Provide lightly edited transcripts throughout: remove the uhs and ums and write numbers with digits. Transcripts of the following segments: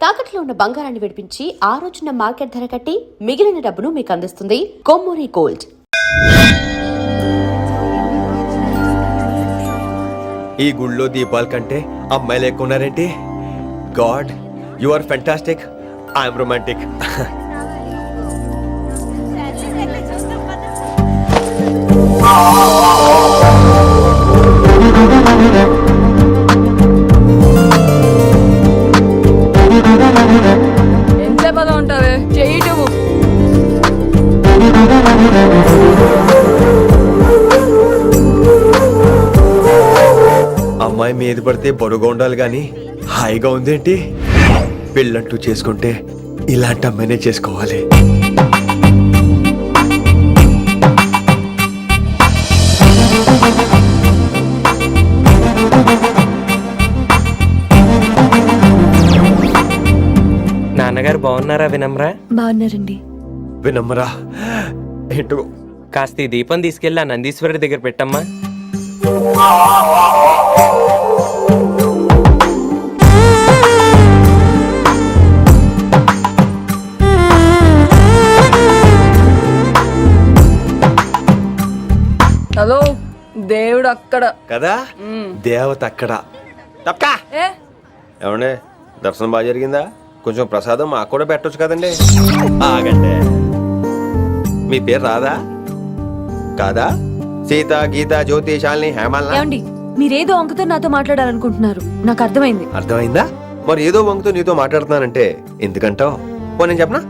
తాకట్లో ఉన్న బంగారాన్ని విడిపించి ఆ రోజున మార్కెట్ ధర కట్టి మిగిలిన డబ్బును మీకు అందిస్తుంది కొమ్మూరి గోల్డ్. ఈ గుళ్ళో దీపాల కంటే అమ్మాయిలు ఎక్కువ ఉన్నారేంటి? God, you are fantastic. I'm romantic. ఎంత పద ఉంటావే చేయటము. అమ్మాయి మీద పడితే బరువుగా ఉండాలి గాని హాయిగా ఉందేంటి? పెళ్ళంటూ చేసుకుంటే ఇలాంటి అమ్మాయినే చేసుకోవాలి. నాన్నగారు బాగున్నారా వినమ్రా? బాగున్నారండి. వినమ్రా ఏంటో కాస్త ఈ దీపం తీసుకెళ్ళి ఆ నందీశ్వరుడి దగ్గర పెట్టమ్మా. హలో, దేవుడు అక్కడ కదా, దేవత అక్కడ. తప్పకా ఏ ఏమండే, దర్శనం బాగా జరిగిందా? కొంచెం ప్రసాదం మాకు కూడా పెట్టొచ్చు కదండి. ఆగండి, మీ పేరు రాదా? కాదా? సీత, గీత, జ్యోతి, శాలిని, హేమల్. ఏమండి, మీరేదో వంకతో నాతో మాట్లాడాలనుకుంటున్నారు, నాకు అర్థమైంది. అర్థమైందా? మరి ఏదో వంగుతో నీతో మాట్లాడుతున్నానంటే ఎందుకంటావు? పో నేను చెప్పనా?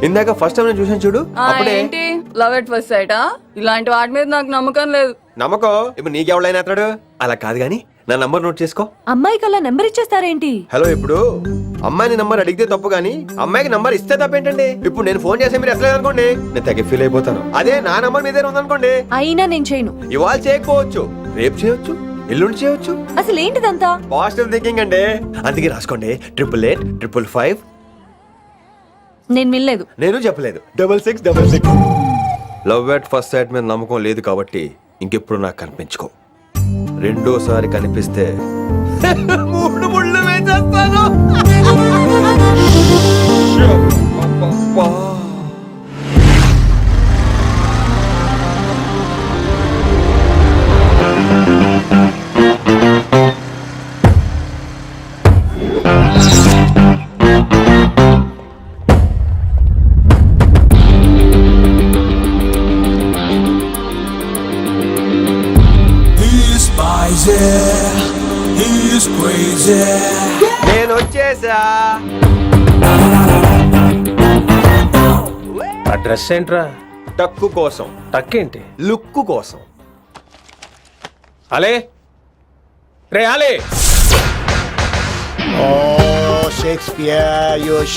ఇందాక ఫస్ట్ టైం నేను చూసాను చూడు, అప్పుడే. ఏంటి లవ్ ఎట్ ఫస్ట్ సైటా? ఇలాంటి వాటి మీద నాకు నమ్మకం లేదు. నమ్మకం ఇప్పుడు నీకెవడైనా అతడు? అలా కాదు గాని నా నంబర్ నోట్ చేసుకో. అమ్మాయికి అలా నెంబర్ ఇచ్చేస్తారేంటి? హలో, ఇప్పుడు అమ్మాయిని నంబర్ అడిగితే తప్పు గానీ అమ్మాయికి నంబర్ ఇస్తే తప్పేంటండి? ఇప్పుడు నేను ఫోన్ చేస్తే మీరు ఎట్లేదు అనుకోండి, నేను తగ్గ ఫీల్ అయిపోతాను. అదే నా నంబర్ మీదే ఉందనుకోండి, అయినా నేను చేయను. ఇవాళ చేయకపోవచ్చు, రేపు చేయొచ్చు, ఎల్లుండి చేయొచ్చు. అసలు ఏంటిదంతా? పాజిటివ్ థింకింగ్ అండి. అందుకే రాసుకోండి 888 నేను వినలేదు. నేను చెప్పలేదు 6666. లవ్ ఎట్ ఫస్ట్ సైట్ మీద నమ్మకం లేదు కాబట్టి ఇంకెప్పుడు నాకు కనిపించుకో. రెండోసారి కనిపిస్తే 3 ముళ్ళు వేసేస్తాను. నేను వచ్చేసా. ఆ డ్రెస్ ఏంట్రా? టక్కు కోసం, టక్కేంటి? లుక్కు కోసం. అలే రే అలే. Oh, Shakespeare, you're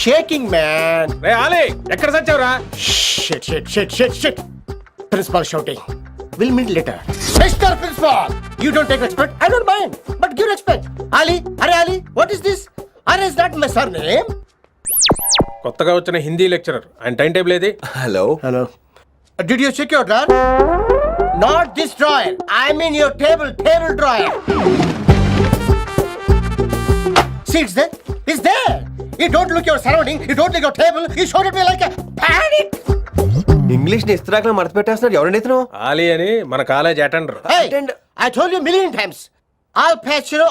shaking, man. రే అలే, ఎక్కడ సచ్చావురా? Shit. Principal shouting. We'll meet later. Mr. Principal, you don't take respect. I don't mind, but give respect. Ali, Ali, what is this? Ali, is that my surname? కొత్తగా వచ్చిన Hindi lecturer, ఆయన time table ఏది? Hello. Did you check your drawer? Not this drawer. I mean your table drawer. See, it's there. You don't look your surrounding. You don't look your table. You showed at me like a panic. English ని ఇస్త్రాక్ మడత పెట్టేస్తున్నాడు. ఎవరండి ఇతను? ఆలీ అని మన college attender. Hey, I told you a million times. I'll patch you.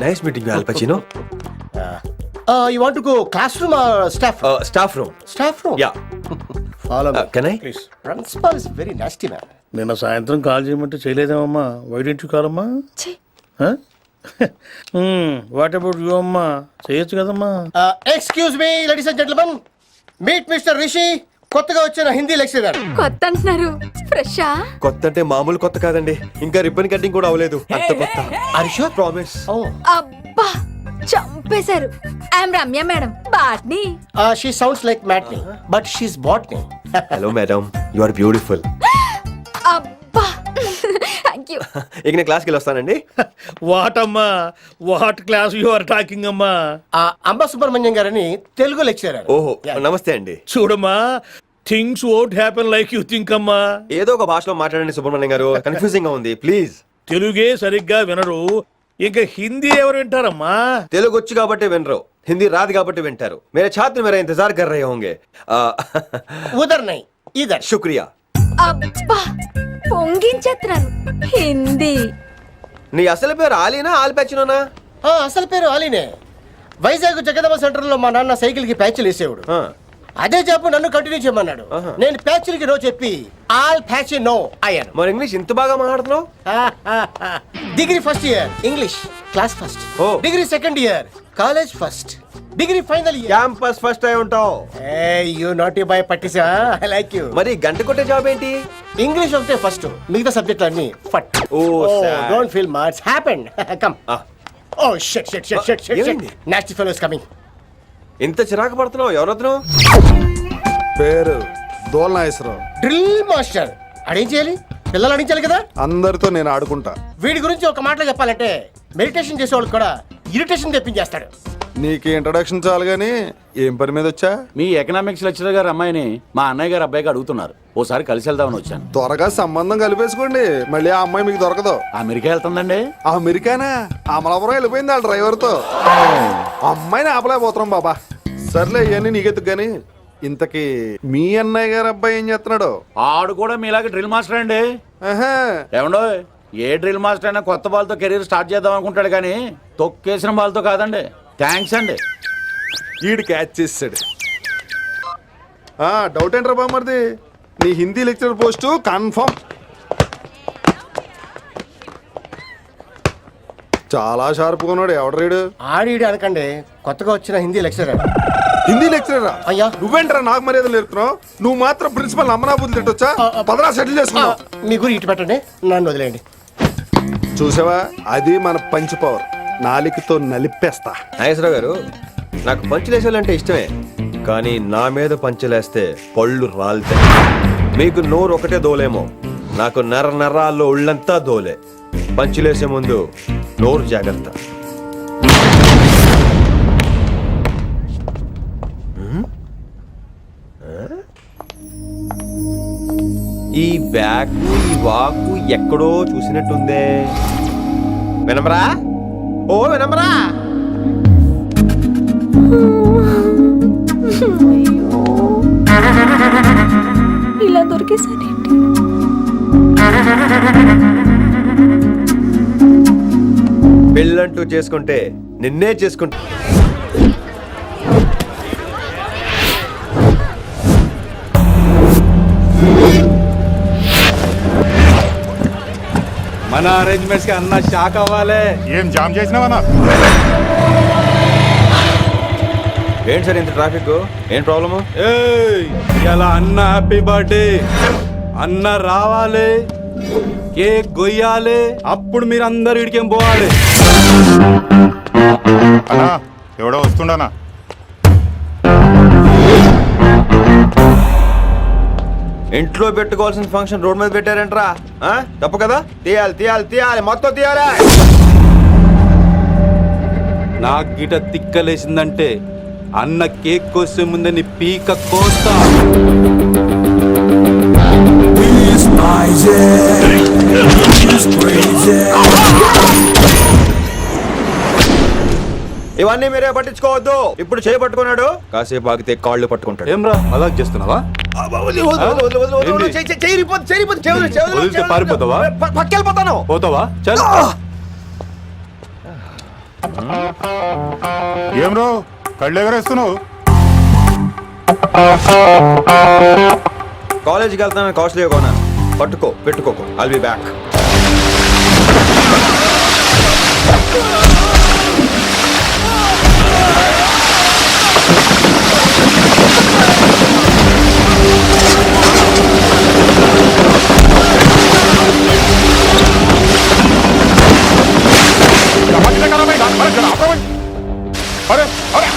Nice meeting you, all పచినో. You want to go classroom or staff room? Staff room. Staff room? Yeah. Follow me. Can I? Please. Principal is very nasty, man. నిన్న సాయంత్రం call చేయమంటే చేయలేదేమమ్మా? వైడెంట్ కాలమ్మా? What about you అమ్మా? చేయొచ్చు కదమ్మా. Excuse me, ladies and gentlemen. Meet Mr. Rishi. కొత్తగా వచ్చిన Hindi lecturer. కొత్త అంటున్నారు, ఫ్రెషా? కొత్త అంటే మామూలు కొత్త కాదండి, ఇంకా రిబ్బన్ కటింగ్ కూడా అవ్వలేదు. అంత కొత్త. Are you sure? Promise. Oh. అబ్బా, చంపేశారు. I'm Ramya madam, botany. She sounds like Matney, but she's botany. Hello madam, you are beautiful. అబ్బా, థ్యాంక్ యూ. ఇక నేను క్లాస్కి వెళ్ళొస్తానండి. వాట్ అమ్మా, what class you are talking అమ్మా? అంబ సుబ్రహ్మణ్యం గారని తెలుగు లెక్చరర్. ఓహో, నమస్తే అండి. చూడమ్మా, things won't happen like you think అమ్మా. ఏదో ఒక భాషలో మాట్లాడండి సుబ్రహ్మణ్యం గారు, కన్ఫ్యూజింగ్ గా ఉంది, ప్లీజ్. తెలుగే సరిగ్గా వినరు, ఇంకా హిందీ ఎవరు వింటారమ్మా? తెలుగు వచ్చు కాబట్టి వినరు, హిందీ రాదు కాబట్టి వింటారు. मेरे छात्र मेरा इंतजार कर रहे होंगे. ఉదర్ నై ఇదర్. शुक्रिया. అబ్బా పొంగించేత్రాను హిందీ. నీ అసలు పేరు ఆలీనా ఆల్పచ్చినోనా? అసలు పేరు అలీనే. వైజాగ్ జగదమ్మ సెంటర్ లో మా నాన్న సైకిల్ కి ప్యాచ్లు వేసేవాడు. అదే జాబ్ నన్ను కంటిన్యూ చేయమన్నాడు. నేను ప్యాచ్లకి నో చెప్పి ఆల్ ప్యాచ్ నో అయ్యాను. మరి ఇంగ్లీష్ ఇంత బాగా మాట్లాడుతున్నావు? Degree first year English class first, Oh. Degree second year college first, degree final year campus first అయి ఉంటావు. యూ నాటీ బాయ్ పట్టిసా. I like you. మరి గంట కొట్టే జాబ్ ఏంటి? ఇంగ్లీష్ ఒకటే ఫస్ట్, మిగతా సబ్జెక్ట్ అన్ని ఫట్. Oh, sad. Don't feel much happened. Come. Oh shit shit shit shit shit. ఏమైంది? Nasty fellows coming. ఇంత చిరాకు పడుతున్నావు? ఎవరొద్దు? పేరు దోల్నాగేశ్వరరావు. Drill master. అడేం చేయాలి? పిల్లలు అడించాలి కదా. అందరితో నేను ఆడుకుంటా. వీడి గురించి ఒక మాటలో చెప్పాలంటే మెడిటేషన్ చేసేవాళ్ళు కూడా ఇరిటేషన్ తెప్పించేస్తాడు. నీకు ఇంట్రడక్షన్ చాలు గానీ ఏం పని మీద వచ్చా? మీ ఎకనామిక్స్ లెక్చరర్ గారు అమ్మాయిని మా అన్నయ్య గారు అబ్బాయికి అడుగుతున్నారు. ఓసారి కలిసి వెళ్దామని వచ్చాను. త్వరగా సంబంధం కలిపేసుకోండి, మళ్ళీ ఆ అమ్మాయి మీకు దొరకదు. అమెరికా వెళ్తుందండి. అమెరికానా? అమలాపురం వెళ్ళిపోయింది వాళ్ళ డ్రైవర్తో. అమ్మాయిని ఆపలేకపోతున్నాం బాబా. సర్లే ఇవన్నీ నీకెత్తుకు గాని ఇంతకీ మీ అన్నయ్య గారు అబ్బాయి ఏం చేస్తున్నాడు? ఆడు కూడా మీలాగే డ్రిల్ మాస్టర్ అండి. ఆహా. ఏమండో ఏ డ్రిల్ మాస్టర్ అయినా కొత్త బాల్తో కెరీర్ స్టార్ట్ చేద్దాం అనుకుంటాడు కానీ తొక్కేసిన బాల్తో కాదండి. థ్యాంక్స్ అండి. ఈడు క్యాచ్ చేసాడు. డౌట్ ఏంట్రా బామ్మర్ది, నీ హిందీ లెక్చరర్ పోస్టు కన్ఫర్మ్. చాలా షార్ప్గా ఉన్నాడు. ఎవడ్రీడు? ఆడిడు అనకండి, కొత్తగా వచ్చిన హిందీ లెక్చరర్. హిందీ లెక్చరరా? అయ్యా. నువ్వేంట్రా నాకు మర్యాదలు నేర్పుతున్నావు? నువ్వు మాత్రం ప్రిన్సిపల్ అమ్మనాబుద్ధి తిట్టొచ్చా? పదరా సెటిల్ చేసుకున్నావు. మీ గురి ఇటు పెట్టండి, నన్ను వదిలేయండి. చూసావా, అది మన పంచ్ పవర్. నాలికతో నలిపేస్తా. నాగేశ్వరరావు గారు, నాకు పంచులేసాలంటే ఇష్టమే, కానీ నా మీద పంచులేస్తే పళ్ళు రాలుతాయి. మీకు నోరు ఒకటే దోలేమో, నాకు నర నరాల్లో ఉళ్ళంతా దోలే. పంచులేసే ముందు నోరు జాగ్రత్త. ఈ బ్యాగు ఈ వాకు ఎక్కడో చూసినట్టుందే. వినమరా? ఓ వినమరా? ఇలా దొరికేసానేంటి? పెళ్ళంటూ చేసుకుంటే నిన్నే చేసుకుంటా. మన అరేంజ్మెంట్స్ కి అన్న షాక్ అవ్వాలి. ఏం జామ్ చేసినావన్నా? ఏంటి సార్ ఇంత ట్రాఫిక్? ఏం ప్రాబ్లము? ఇలా అన్న హ్యాపీ బర్త్డే అన్న రావాలి, కేక్ గొయ్యాలి, అప్పుడు మీరు అందరు ఇడికేం పోవాలి. అన్నా ఎవడో వస్తుండనా? ఇంట్లో పెట్టుకోవాల్సిన ఫంక్షన్ రోడ్ మీద పెట్టారంట్రా. తప్పు కదా? తీయాలి తీయాలి తీయాలి, మొత్తం తీయాలి. నాకు గిట తిక్కలేసిందంటే అన్న కేక్ కోసే ముందే నీ పీక కోస్తా. ఇవన్నీ మీరే పట్టించుకోవద్దు. ఇప్పుడు చేయి పట్టుకున్నాడు, కాసేపు ఆగితే కాళ్ళు పట్టుకుంటాడు. ఏమ్రా మజాక్ చేస్తున్నావా? వదిలితే పారిపోతావా? పక్కెళ్ళిపోతాను. పోతావా? చల్. ఏం రో కళ్ళు ఎగరేస్తున్నావు? కాలేజీకి వెళ్తాను, కాస్ట్లీ కొనా. పట్టుకో, పెట్టుకోకు. I'll be back. అరే అరే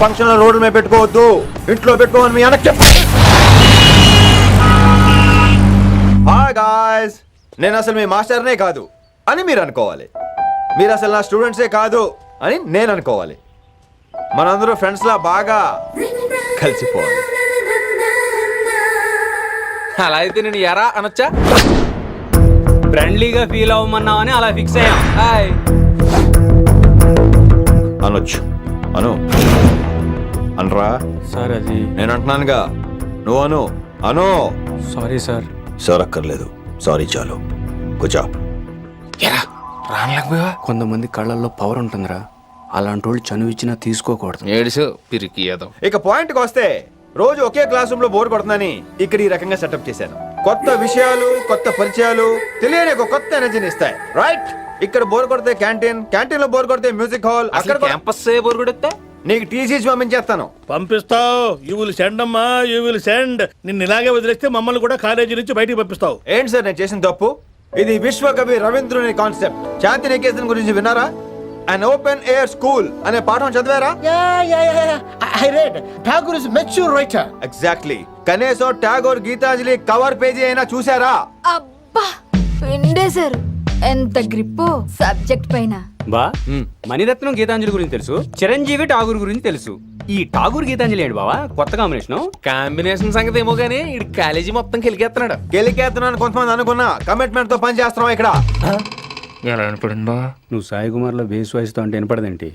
ఫంక్షన్ రోడ్డు మీద పెట్టుకోవద్దు, ఇంట్లో పెట్టుకోమని మీ అన్నకి చెప్పు. హాయ్ గాయ్స్, నేను అసలు మీ మాస్టర్నే కాదు అని మీరు అనుకోవాలి. మీరు అసలు నా స్టూడెంట్సే కాదు అని నేను అనుకోవాలి. మనందరూ ఫ్రెండ్స్ లా బాగా కలిసిపోవాలి. అలా అయితే నేను ఎరా అనొచ్చా? ఫ్రెండ్లీగా ఫీల్ అవ్వమన్నావని అలా ఫిక్స్ అయ్యాం. హాయ్ అనొచ్చు, అను అనరా. సార్ అది నేను అంటున్నానుగా, నువ్వు అను. అను. Sorry sir. సార్ అక్కర్లేదు, సారీ చాలు. కూర్చో. కొంతమంది కళ్ళల్లో పవర్ ఉంటుందిరా, అలాంటి వాళ్ళు చనువు ఇచ్చినా తీసుకోకూడదు. ఏడుసు పిరికి ఏదో. ఇక పాయింట్కి వస్తే, రోజు ఒకే క్లాస్ రూమ్ లో బోర్ కొడుతుందని ఇక్కడ ఈ రకంగా సెటప్ చేశాను. కొత్త విషయాలు, కొత్త పరిచయాలు తెలియని ఒక కొత్త ఎనర్జీని ఇస్తాయి. రైట్? ఇక్కడ బోర్ కొడితే క్యాంటీన్, క్యాంటీన్ లో బోర్ కొడితే మ్యూజిక్ హాల్, అక్కడ క్యాంపస్ బోర్ కొడితే నీకు టీసీ పంపించేస్తాను. పంపిస్తావు, యూ విల్ సెండ్ అమ్మా, యూ విల్ సెండ్. నిన్ను ఇలాగే వదిలేస్తే మమ్మల్ని కూడా కాలేజీ నుంచి బయటికి పంపిస్తావు. ఏంటి సార్ నేను చేసిన తప్పు? ఇది విశ్వకవి రవీంద్రుని కాన్సెప్ట్. శాంతి నికేతన్ గురించి విన్నారా? అన్ ఓపెన్ ఎయిర్ స్కూల్ అనే పాఠం చదివారా? I read. Tagore is a mature writer. Exactly. కనీసం టాగోర్ గీతాంజలి కవర్ పేజీ అయినా చూసారా? అబ్బా పిండేశారు. ఎంత గ్రిప్పు సబ్జెక్ట్ పైన. బా మణిరత్నం గీతాంజలి గురించి తెలుసు, చిరంజీవి ఠాగూర్ గురించి తెలుసు. ఈ ఠాగూర్ గీతాంజలి ఏంటి బావా కొత్త కాంబినేషన్? కాంబినేషన్ సంగతి ఏమో గానీ ఈ కాలేజీ మొత్తం కెలికేస్తున్నాడు. గెలికేస్తున్నాను కొంతమంది అనుకున్నా, కమిట్మెంట్ తో పని చేస్తున్నాం ఇక్కడ. ఎలా అనిపడిందా? నువ్వు సాయి కుమార్ లో బేస్ వాయిస్తో అంటే వినపడదేంటి?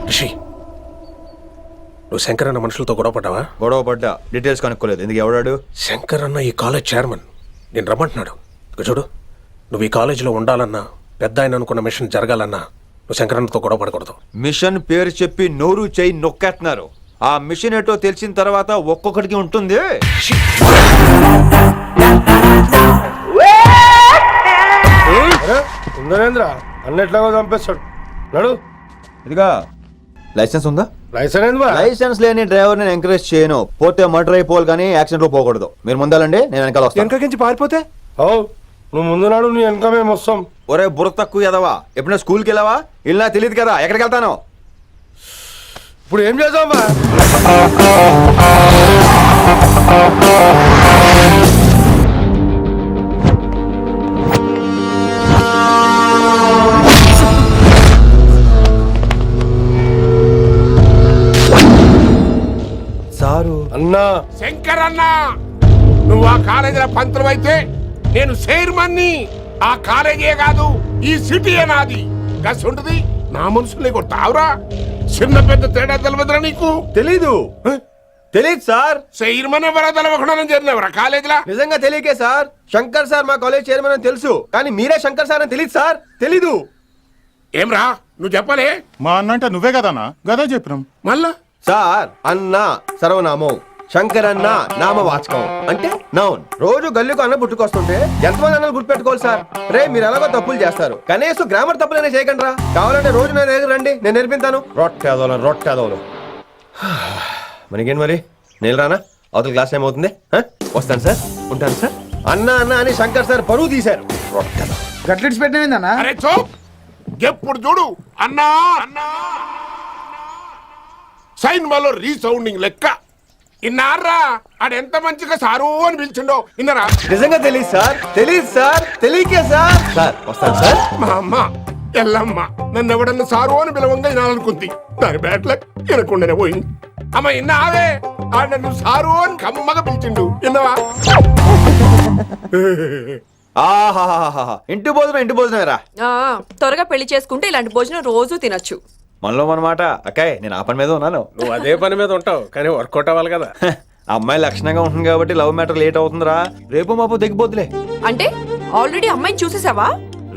రిషి, నువ్వు శంకర్ అన్న మనుషులతో గొడవ పడ్డావా? గొడవ పడ్డా, డీటెయిల్స్ కనుక్కోలేదు. ఎందుకు? ఎవడాడు? శంకర్ అన్న ఈ కాలేజ్ చైర్మన్, నేను రమ్మంటున్నాడు. ఇక చూడు, నువ్వు ఈ కాలేజీలో ఉండాలన్నా, పెద్ద ఆయన అనుకున్న మిషన్ జరగాలన్నా నువ్వు శంకర్ అన్నతో గొడవ పడకూడదు. మిషన్ పేరు చెప్పి నోరు చేయి నొక్కేస్తున్నారు. ఆ మిషన్ ఏటో తెలిసిన తర్వాత ఒక్కొక్కడికి ఉంటుంది. ఉందనేంద్ర అన్నెట్లాగో చంపేస్తాడు. నడు. ఇదిగా లైసెన్స్ ఉందా? లైసెన్స్ లైసెన్స్ లేని డ్రైవర్ నేను ఎంకరేజ్ చేయను. పోతే మర్డర్ అయిపోవాలి కానీ యాక్సిడెంట్ లో పోకూడదు. మీరు ముందాలండి, నేను వెనకాల వస్తాను. వెనకకించి పారిపోతే నువ్వు ముందు నాడు నీ వెనక మేము వస్తాం. ఒరే బుర్ర తక్కువ ఎదవా, ఎప్పుడైనా స్కూల్కి వెళ్ళావా? ఇలా తెలియదు కదా ఎక్కడికి వెళ్తాను. ఇప్పుడు ఏం చేద్దామా? సారు అన్నా శంకర్ అన్న, నువ్వు ఆ కాలేజీలో పంతులు అయితే నేను చైర్మన్ని. ఆ కాలేజీ కాదు, ఈ సిటీ నాది. గస్ ఉంటుంది నా మనుషుల్ని కొడతావురా? చిన్న పెద్ద తేడా తెలవదురా నీకు? తెలీదు. తెలీదు సార్. చైర్మన్ ఎవరో తెలవకుండా చేరినవరా కాలేజీలో? నిజంగా తెలియకే సార్. శంకర్ సార్ మా కాలేజ్ చైర్మన్ అని తెలుసు, కానీ మీరే శంకర్ సార్ అని తెలియదు సార్. తెలీదు. ఏమ్రా నువ్వు చెప్పలే? మా అన్న అంటే నువ్వే కదన్నా, గదా చెప్పినాం. మళ్ళా సార్ అన్న సర్వనామం, శంకర్ అన్న నామవాచకం అంటే నౌన్. రోజు గల్లుకు అన్న పుట్టుకొస్తుంటే ఎంతమంది అన్నలు గుర్తుపెట్టుకోవాలి సార్? రే మీరు ఎలాగో తప్పులు చేస్తారు, కనీసం గ్రామర్ తప్పులైనా చేయకండి రా. కావాలంటే రోజు నా దగ్గర రండి, నేను నేర్పిస్తాను. రొట్టెదోలు మనకేంటి మరి? నేను రానా? అవతల క్లాస్ టైం అవుతుంది. వస్తాను సార్, ఉంటాను సార్. అన్న అన్న అని శంకర్ సార్ పరువు తీశారు. గట్లెట్స్ పెట్టినా? అరే చో, ఎప్పుడు చూడు అన్నా అన్నా. సైన్ మాలో రీసౌండింగ్ లెక్క. ఇన్నారా ఆడెంత మంచిగా సారు అని పిలిచిండో ఇన్నరా? నిజంగా తెలియదు సార్, తెలియదు సార్, తెలియకే సార్. సార్ వస్తాను సార్. మా అమ్మ ఎల్లమ్మ నన్ను ఎవడన్నా సారు అని పిలవంగా వినాలనుకుంది. దాని బ్యాట్ల వినకుండానే పోయింది. అమ్మ ఇన్నావే, ఆడ నన్ను సారు అని కమ్మగా పిలిచిండు. విన్నవా? ఆహాహాహా, ఇంటి భోజనం రా. త్వరగా పెళ్లి చేసుకుంటే ఇలాంటి భోజనం రోజు తినొచ్చు. మనలో మనమాట. అక్కాయ్ నేను ఆ పని మీద ఉన్నాను. నువ్వు అదే పని మీద ఉంటావు, కానీ వర్కౌట్ అవ్వాలి కదా. అమ్మాయి లక్షణంగా ఉంటుంది కాబట్టి లవ్ మ్యాటర్ లేట్ అవుతుందిరా. రేపు మాపు దిగిపోతులే. అంటే ఆల్రెడీ అమ్మాయిని చూసేసావా?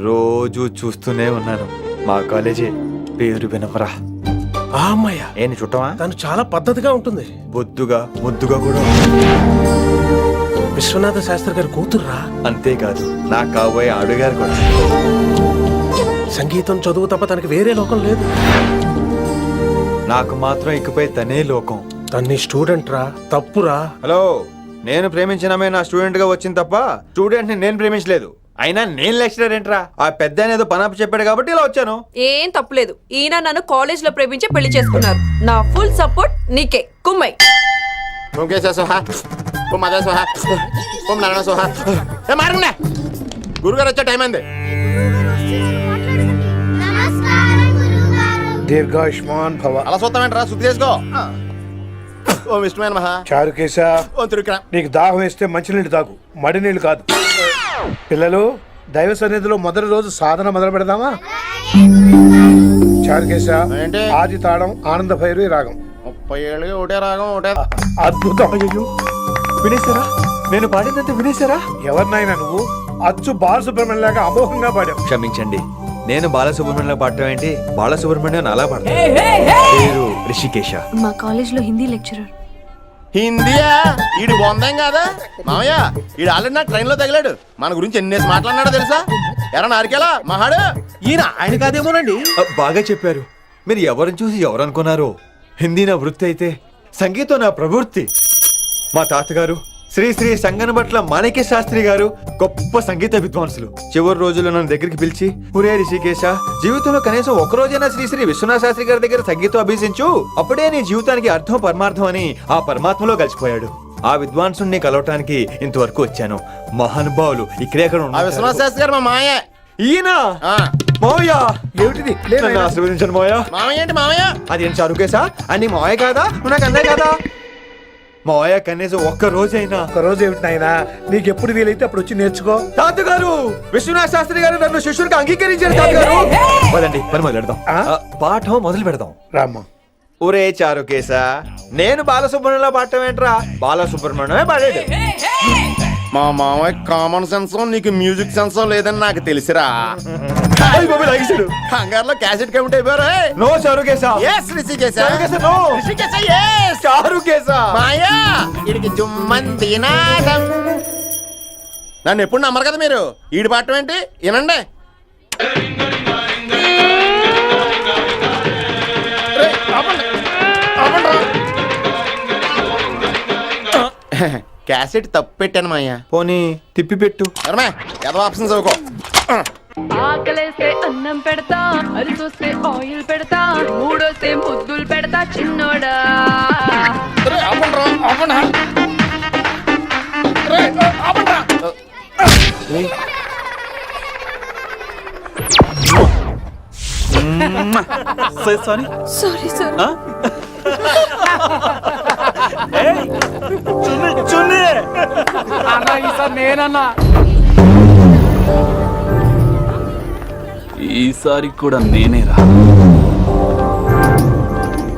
రోజు చూస్తూనే ఉన్నాను. మా కాలేజీ పేరు వినమరా. ఆ అమ్మాయ ఏంటి చుట్టమా? తను చాలా పద్ధతిగా ఉంటుంది. బొద్దుగా ముద్దుగా కూడా. విశ్వనాథ శాస్త్రి గారి కూతుర్రా. అంతేకాదు నా కాబోయే ఆడుగారు కూడా. సంగీతం చదువు తప్ప తనకి వేరే లోకం లేదు. నాకు మాత్రం ఇకపై తనే లోకం. తన్ని స్టూడెంట్ రా, తప్పురా. హలో, నేను ప్రేమించినమే నా స్టూడెంట్ గా వచ్చింది తప్ప స్టూడెంట్ ని నేను ప్రేమించలేదు. అయినా నేను లెక్చరర్ ఏంట్రా, ఆ పెద్ద ఆయన ఏదో పనాపు చెప్పాడు కాబట్టి ఇలా వచ్చాను. ఏం తప్పులేదు. ఈయన నన్ను కాలేజ్ లో ప్రేమించి పెళ్లి చేసుకున్నారు. నా ఫుల్ సపోర్ట్ నీకే. కుమ్మై. ఓం కేశవ స్వాహ, ఓం మాధవ స్వాహ, ఓం నారాయణ స్వాహ. ఏ మారండి, గురుగారు వచ్చే టైం అయింది. దీర్ఘాయుష్మాన్ భవ. అలా చూస్తామేంట్రా, శుద్ధి చేసుకో. ఓం విష్ణుమైన మహా. చారుకేశ, ఓం తిరుక్రా. నీకు దాహం వేస్తే మంచినీళ్ళు తాగు, మడి నీళ్ళు కాదు. పిల్లలు, దైవ సన్నిధిలో మొదటి రోజు సాధన మొదలు పెడదామా? చారుకేశ, ఏంటి? ఆది తాళం ఆనంద భైరవి రాగం. 30 ఏళ్ళకి ఒకటే రాగం, ఒకటే. అద్భుతం. వినేశారా? నేను పాడిందంటే వినేశారా? ఎవరినైనా నువ్వు అచ్చు బాలసుబ్రహ్మణ్యం లాగా అమోఘంగా పాడావు. క్షమించండి, నేను బాలసుబ్రహ్మణ్యం పాడటం ఏంటి, బాలసుబ్రహ్మణ్యం అలా పాడతాను. పేరు రిషికేశ. మా కాలేజ్ లో హిందీ లెక్చరర్. హిందీయా? ఈడు బొందేం కాదా మామయ్య? ఈడు ఆల్రెడీ నా ట్రైన్ లో తగిలాడు. మన గురించి ఎన్నేసి మాట్లాడినాడో తెలుసా? ఎరా నారికేలా మహాడు, ఈయన ఆయన కాదేమోనండి. బాగా చెప్పారు. మీరు ఎవరిని చూసి ఎవరు అనుకున్నారు? హిందీ నా వృత్తి అయితే సంగీతం నా ప్రవృత్తి. మా తాతగారు శ్రీ శ్రీ సంగనబట్ల మాణిక్య శాస్త్రి గారు గొప్ప సంగీత విద్వాంసులు. చివరి రోజుల్లో నన్ను దగ్గరికి పిలిచి, ఒరే రిషికేశ, జీవితంలో కనీసం ఒక రోజైనా శ్రీ శ్రీ విశ్వనాథ శాస్త్రి గారి దగ్గర సంగీతం అభ్యసించు, అప్పుడే నీ జీవితానికి అర్థం పరమార్థం అని ఆ పరమాత్మలో కలిసిపోయాడు. ఆ విద్వాంసుని కలవటానికి ఇంతవరకు వచ్చాను. మహానుభావులు ఇక్కడే అక్కడ ఆ విశ్వనాథ శాస్త్రి గారు మా మామయ్య. ఈయన ఆ. మోయ ఏమిటిది? నన్ను ఆశీర్వదించండి మోయ. మామయ్య ఏంటి మామయ్య? అదేం చారుకేశా? అని మావయ్య కాదా? నువ్వు నాకు అన్నయ్య కాదా? మావయ్య కనీసం ఒక్క రోజైనా. ఒక రోజు ఏమిటి నాయనా, నీకు ఎప్పుడు వీలైతే అప్పుడు వచ్చి నేర్చుకో. తాతగారు, విశ్వనాథ శాస్త్రి గారు నన్ను శిష్యుడికి అంగీకరించారు. తాతగారు పదండి, పని మొదలు పెడదాం. పాఠం మొదలు పెడదాం. రామ్మా. ఒరే చారుకేశ, నేను బాలసుబ్రహ్మణ్యంలో పాడటం ఏంట్రా, బాలసుబ్రహ్మణ్యమే పాడాడు. మా మామయ్య కామన్ సెన్స్, నీకు మ్యూజిక్ సెన్స్ లేదని నాకు తెలిసిరా. కంగారులో క్యాసెట్ కమిట్ అయిపోయారు. No Charukesha. yes Rishikesha. Charukesha, no. Rishikesha, yes. Charukesha. మాయా, ఈడికి జుమ్మంది నాదం. నన్ను ఎప్పుడు నమ్మరు కదా మీరు. ఈడి పాఠం ఏంటి వినండి. క్యాసెట్ తప్పు పెట్టాను మాయ్యా. పోనీ తిప్పి పెట్టు. ఏదో ఆప్షన్ చదువుకో. ఆకలేస్తే అన్నం పెడతా, అరిసొస్తే ఆయిల్ పెడతా, మూడోస్తే ముద్దులు పెడతా చిన్నోడా. Sorry sir. నేనన్నా ఈసారి కూడా నేనేరా.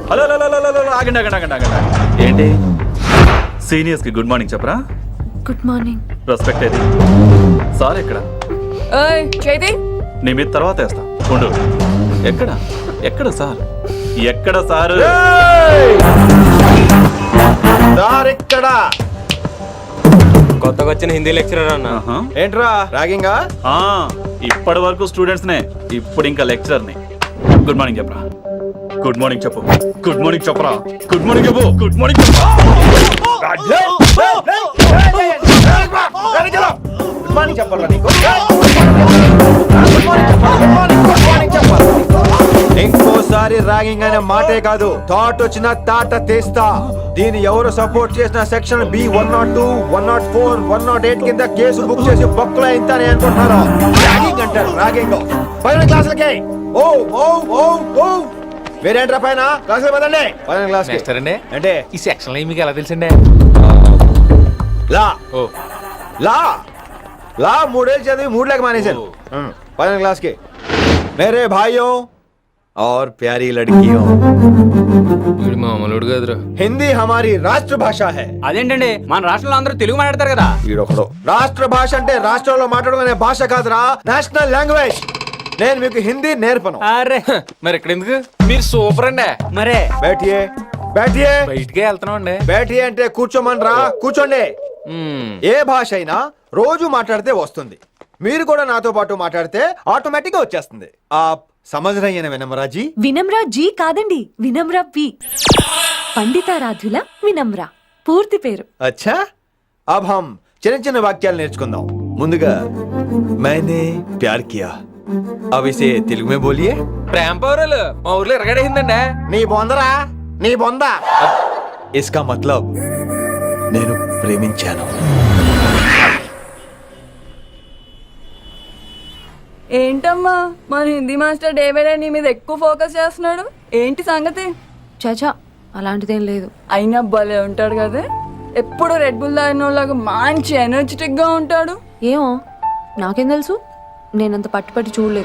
హలో ఆగండి ఆగండి ఆగండి ఆగండి. ఏంటి సీనియర్స్ కి గుడ్ మార్నింగ్ చెప్పరా? Good morning. రెస్పెక్ట్ అయితే సార్ ఎక్కడ? చేతి నీ మీద తర్వాత వేస్తా ఉండు. ఎక్కడ ఎక్కడ సార్? ఎక్కడ సార్? ఇక్కడ కొత్తగా వచ్చిన హిందీ లెక్చరర్ అన్న. ఏంట్రా ర్యాగింగా? ఇప్పటి వరకు స్టూడెంట్స్ నే, ఇప్పుడు ఇంకా లెక్చరర్ ని. గుడ్ మార్నింగ్ చెప్పరా. గుడ్ మార్నింగ్ చెప్పు. గుడ్ మార్నింగ్ చెప్పరా. గుడ్ మార్నింగ్ చెప్పు. గుడ్ మార్నింగ్ చెప్పు. ఇంకోసారి ర్యాగింగ్ అనే మాటే కాదు, థాట్ వచ్చిన తాట తీస్తా. దీన్ని ఎవరు సపోర్ట్ చేసిన సెక్షన్ బి 102, 104, 108 కింద కేసు బుక్ చేసి బొక్కలో ఇంతనే అనుకుంటున్నారు. ర్యాగింగ్ అంటారు ర్యాగింగ్. పైన క్లాసులకి ఓ ఓ ఓ ఓ వేరేంట్రా పైన క్లాసులు పదండి. పైన క్లాస్ అంటే ఈ సెక్షన్ లో మీకు ఎలా తెలిసిండే? లా లా లా 3 ఏళ్ళు చదివి 3 లేక మానేశాను. పైన క్లాస్ కి मेरे भाइयों और प्यारी लड़कियों, हिंदी हमारी రాష్ట్ర భాష है. అదేంటండి, మన రాష్ట్రంలో అందరూ తెలుగు మాట్లాడతారు కదా. రాష్ట్ర భాష అంటే రాష్ట్రంలో మాట్లాడుకునే భాష కాదురా, నేషనల్ లాంగ్వేజ్. నేను మీకు హిందీ నేర్పను. అరే మరి ఇక్కడ ఎందుకు? మీరు సూపర్ అండి. మరే బైఠియే బైఠియే. బయటికే వెళ్తున్నాం అండి. బైఠియే అంటే కూర్చోమనరా, కూర్చోండి. ఏ భాష అయినా రోజు మాట్లాడితే వస్తుంది. మీరు కూడా నాతో పాటు మాట్లాడితే ఆటోమేటిక్ గా వచ్చేస్తుంది. ఆప్ సమझ रही हैं विनम्रा जी? వినమ్రా జీ కాదండి, వినమ్రా పి. పండితారాధ్యుల వినమ్రా పూర్తి పేరు. अच्छा, అబ్ హమ్ చిన్న చిన్న వాక్యాలు నేర్చుకుందాం. ముందుగా मैंने प्यार किया. अब इसे తెలుగు में बोलिए. ప్రేమ పౌరులు మా ఊర్లో ఎరగడేసిందండి. నీ బొందరా నీ బొంద. इसका मतलब నేను ప్రేమించాను. ఏంటమ్మా మన Hindi master day by day నీ మీద ఎక్కువ ఫోకస్ చేస్తున్నాడు. ఏంటి సంగతి? చాచా అలాంటిదేం లేదు. అయినా భలే ఉంటాడు కదా, ఎప్పుడు రెడ్ బుల్ తాగినోళ్ళగా మంచి ఎనర్జెటిక్ గా ఉంటాడు. ఏమో నాకేం తెలుసు, నేనంత పట్టుపట్టి చూడలేదు.